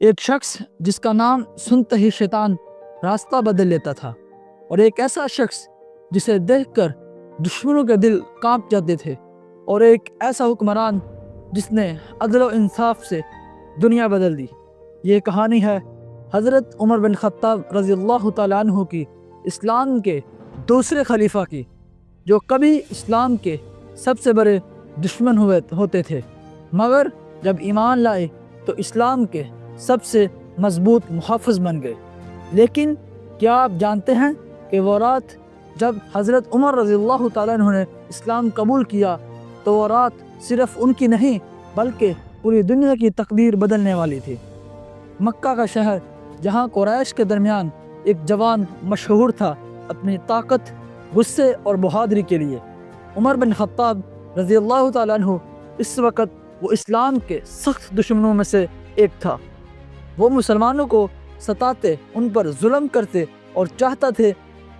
ایک شخص جس کا نام سنتے ہی شیطان راستہ بدل لیتا تھا، اور ایک ایسا شخص جسے دیکھ کر دشمنوں کے دل کانپ جاتے تھے، اور ایک ایسا حکمران جس نے عدل و انصاف سے دنیا بدل دی۔ یہ کہانی ہے حضرت عمر بن خطاب رضی اللہ تعالیٰ عنہ کی، اسلام کے دوسرے خلیفہ کی، جو کبھی اسلام کے سب سے بڑے دشمن ہوتے تھے، مگر جب ایمان لائے تو اسلام کے سب سے مضبوط محافظ بن گئے۔ لیکن کیا آپ جانتے ہیں کہ وہ رات جب حضرت عمر رضی اللہ تعالیٰ عنہ نے اسلام قبول کیا تو وہ رات صرف ان کی نہیں بلکہ پوری دنیا کی تقدیر بدلنے والی تھی۔ مکہ کا شہر جہاں قریش کے درمیان ایک جوان مشہور تھا اپنی طاقت، غصے اور بہادری کے لیے، عمر بن خطاب رضی اللہ تعالیٰ عنہ اس وقت وہ اسلام کے سخت دشمنوں میں سے ایک تھا۔ وہ مسلمانوں کو ستاتے، ان پر ظلم کرتے اور چاہتا تھے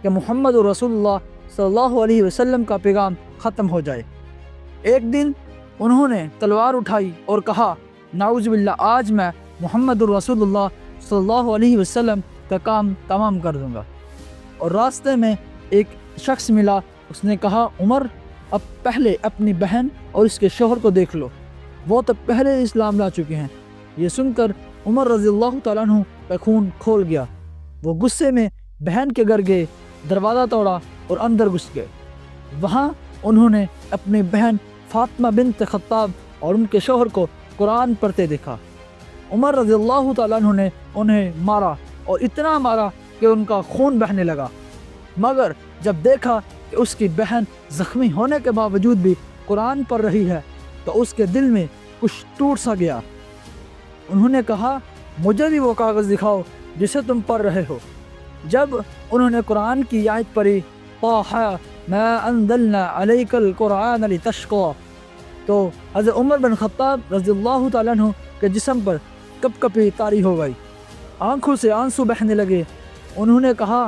کہ محمد رسول اللہ صلی اللہ علیہ وسلم کا پیغام ختم ہو جائے۔ ایک دن انہوں نے تلوار اٹھائی اور کہا، نعوذ باللہ، آج میں محمد رسول اللہ صلی اللہ علیہ وسلم کا کام تمام کر دوں گا۔ اور راستے میں ایک شخص ملا، اس نے کہا، عمر، اب پہلے اپنی بہن اور اس کے شوہر کو دیکھ لو، وہ تو پہلے اسلام لا چکے ہیں۔ یہ سن کر عمر رضی اللہ تعالیٰ عنہ کا خون کھول گیا۔ وہ غصے میں بہن کے گھر گئے، دروازہ توڑا اور اندر گھس گئے۔ وہاں انہوں نے اپنی بہن فاطمہ بنت خطاب اور ان کے شوہر کو قرآن پڑھتے دیکھا۔ عمر رضی اللہ تعالیٰ عنہ نے انہیں مارا، اور اتنا مارا کہ ان کا خون بہنے لگا، مگر جب دیکھا کہ اس کی بہن زخمی ہونے کے باوجود بھی قرآن پڑھ رہی ہے تو اس کے دل میں کچھ ٹوٹ سا گیا۔ انہوں نے کہا، مجھے بھی وہ کاغذ دکھاؤ جسے تم پڑھ رہے ہو۔ جب انہوں نے قرآن کی آیت پڑھی، طٰہٰ مَا أَنزَلْنَا عَلَيْكَ الْقُرْآنَ لِتَشْقَىٰ، تو حضرت عمر بن خطاب رضی اللہ تعالیٰ عنہ کے جسم پر کپ کپی طاری ہو گئی، آنکھوں سے آنسو بہنے لگے۔ انہوں نے کہا،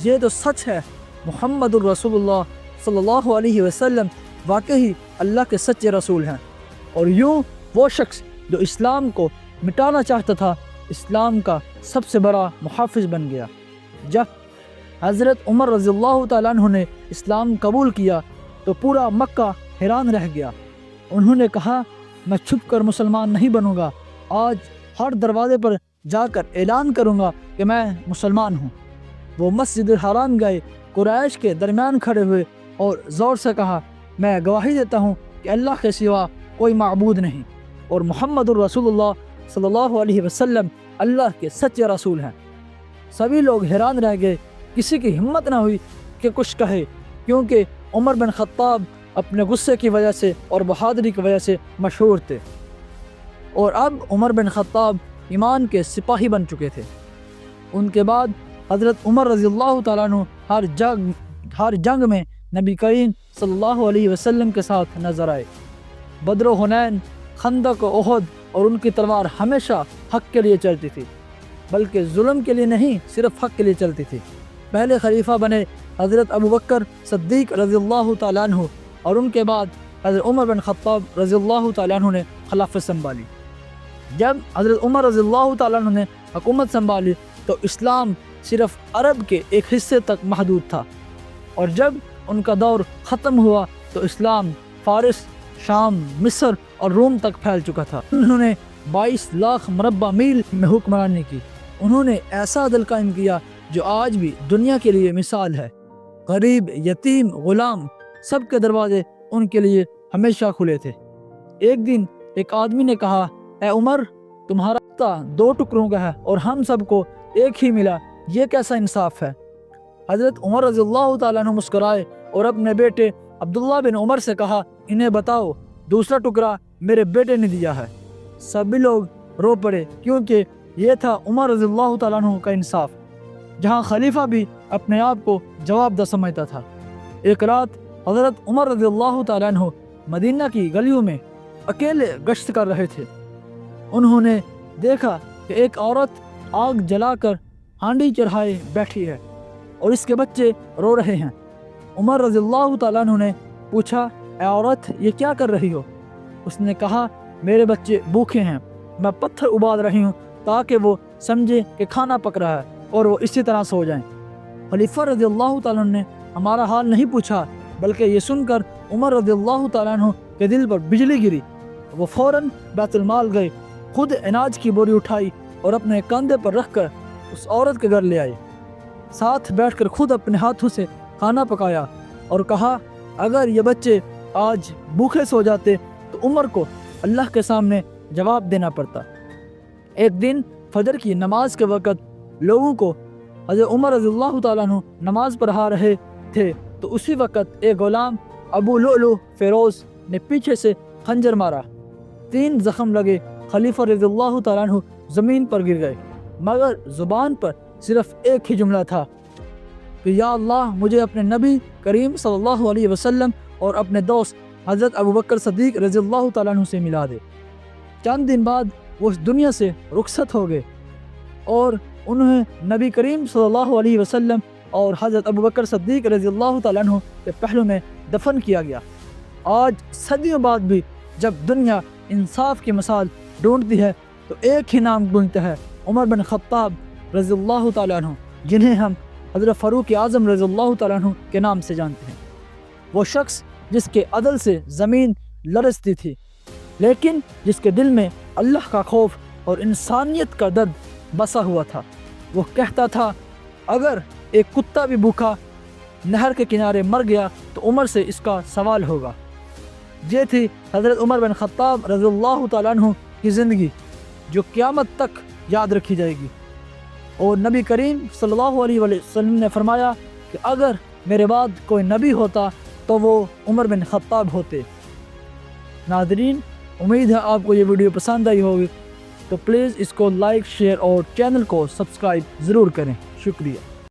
یہ تو سچ ہے، محمد الرسول اللہ صلی اللہ علیہ وسلم واقعی اللہ کے سچے رسول ہیں۔ اور یوں وہ شخص جو اسلام کو مٹانا چاہتا تھا، اسلام کا سب سے بڑا محافظ بن گیا۔ جب حضرت عمر رضی اللہ تعالیٰ عنہ نے اسلام قبول کیا تو پورا مکہ حیران رہ گیا۔ انہوں نے کہا، میں چھپ کر مسلمان نہیں بنوں گا، آج ہر دروازے پر جا کر اعلان کروں گا کہ میں مسلمان ہوں۔ وہ مسجد الحرام گئے، قریش کے درمیان کھڑے ہوئے اور زور سے کہا، میں گواہی دیتا ہوں کہ اللہ کے سوا کوئی معبود نہیں، اور محمد الرسول اللہ صلی اللہ علیہ وسلم اللہ کے سچے رسول ہیں۔ سبھی لوگ حیران رہ گئے، کسی کی ہمت نہ ہوئی کہ کچھ کہے، کیونکہ عمر بن خطاب اپنے غصے کی وجہ سے اور بہادری کی وجہ سے مشہور تھے، اور اب عمر بن خطاب ایمان کے سپاہی بن چکے تھے۔ ان کے بعد حضرت عمر رضی اللہ تعالیٰ عنہ ہر جنگ میں نبی کریم صلی اللہ علیہ وسلم کے ساتھ نظر آئے۔ بدر و حنین، خندق و احد، اور ان کی تلوار ہمیشہ حق کے لیے چلتی تھی، بلکہ ظلم کے لیے نہیں، صرف حق کے لیے چلتی تھی۔ پہلے خلیفہ بنے حضرت ابوبکر صدیق رضی اللہ تعالیٰ عنہ، اور ان کے بعد حضرت عمر بن خطاب رضی اللہ تعالیٰ عنہ نے خلافت سنبھالی۔ جب حضرت عمر رضی اللہ تعالیٰ عنہ نے حکومت سنبھالی تو اسلام صرف عرب کے ایک حصے تک محدود تھا، اور جب ان کا دور ختم ہوا تو اسلام فارس، شام، مصر اور روم تک پھیل چکا تھا۔ انہوں نے 22 لاکھ مربع میل میں حکمرانی کی۔ انہوں نے ایسا عدل قائم کیا جو آج بھی دنیا کے لیے مثال ہے۔ غریب، یتیم، غلام، سب کے دروازے ان کے لیے ہمیشہ کھلے تھے۔ ایک دن ایک آدمی نے کہا، اے عمر، تمہارا رشتہ 2 ٹکڑوں کا ہے اور ہم سب کو ایک ہی ملا، یہ کیسا انصاف ہے؟ حضرت عمر رضی اللہ تعالیٰ عنہ مسکرائے اور اپنے بیٹے عبداللہ بن عمر سے کہا، انہیں بتاؤ، دوسرا ٹکڑا میرے بیٹے نے دیا ہے۔ سبھی لوگ رو پڑے، کیونکہ یہ تھا عمر رضی اللہ تعالیٰ عنہ کا انصاف، جہاں خلیفہ بھی اپنے آپ کو جواب دہ سمجھتا تھا۔ ایک رات حضرت عمر رضی اللہ تعالیٰ عنہ مدینہ کی گلیوں میں اکیلے گشت کر رہے تھے۔ انہوں نے دیکھا کہ ایک عورت آگ جلا کر ہانڈی چڑھائے بیٹھی ہے اور اس کے بچے رو رہے ہیں۔ عمر رضی اللہ تعالیٰ عنہ نے پوچھا، اے عورت، یہ کیا کر رہی ہو؟ اس نے کہا، میرے بچے بھوکے ہیں، میں پتھر ابال رہی ہوں تاکہ وہ سمجھے کہ کھانا پک رہا ہے اور وہ اسی طرح سو جائیں۔ خلیفہ رضی اللہ تعالیٰ عنہ نے ہمارا حال نہیں پوچھا، بلکہ یہ سن کر عمر رضی اللہ تعالیٰ عنہ کے دل پر بجلی گری۔ وہ فوراً بیت المال گئے، خود اناج کی بوری اٹھائی اور اپنے کاندھے پر رکھ کر اس عورت کے گھر لے آئے۔ ساتھ بیٹھ کر خود اپنے ہاتھوں سے کھانا پکایا اور کہا اگر یہ بچے آج بھوکے سو جاتے تو عمر کو اللہ کے سامنے جواب دینا پڑتا۔ ایک دن فجر کی نماز کے وقت لوگوں کو حضرت عمر رضی اللہ تعالیٰ عنہ نماز پڑھا رہے تھے تو اسی وقت ایک غلام ابو لؤلؤ فیروز نے پیچھے سے خنجر مارا۔ 3 زخم لگے۔ خلیفہ رضی اللہ تعالیٰ عنہ زمین پر گر گئے، مگر زبان پر صرف ایک ہی جملہ تھا کہ یا اللہ مجھے اپنے نبی کریم صلی اللہ علیہ وسلم اور اپنے دوست حضرت ابوبکر صدیق رضی اللہ تعالیٰ عنہ سے ملا دے۔ چند دن بعد وہ اس دنیا سے رخصت ہو گئے اور انہیں نبی کریم صلی اللہ علیہ وسلم اور حضرت ابوبکر صدیق رضی اللہ تعالیٰ عنہ کے پہلو میں دفن کیا گیا۔ آج صدیوں بعد بھی جب دنیا انصاف کی مثال ڈھونڈتی ہے تو ایک ہی نام گونجتا ہے، عمر بن خطاب رضی اللہ تعالیٰ عنہ، جنہیں ہم حضرت فاروق اعظم رضی اللہ تعالیٰ عنہ کے نام سے جانتے ہیں۔ وہ شخص جس کے عدل سے زمین لرزتی تھی، لیکن جس کے دل میں اللہ کا خوف اور انسانیت کا درد بسا ہوا تھا۔ وہ کہتا تھا اگر ایک کتا بھی بھوکا نہر کے کنارے مر گیا تو عمر سے اس کا سوال ہوگا۔ یہ تھی حضرت عمر بن خطاب رضی اللہ تعالیٰ عنہ کی زندگی جو قیامت تک یاد رکھی جائے گی۔ اور نبی کریم صلی اللہ علیہ وسلم نے فرمایا کہ اگر میرے بعد کوئی نبی ہوتا تو وہ عمر بن خطاب ہوتے۔ ناظرین، امید ہے آپ کو یہ ویڈیو پسند آئی ہوگی، تو پلیز اس کو لائک، شیئر اور چینل کو سبسکرائب ضرور کریں۔ شکریہ۔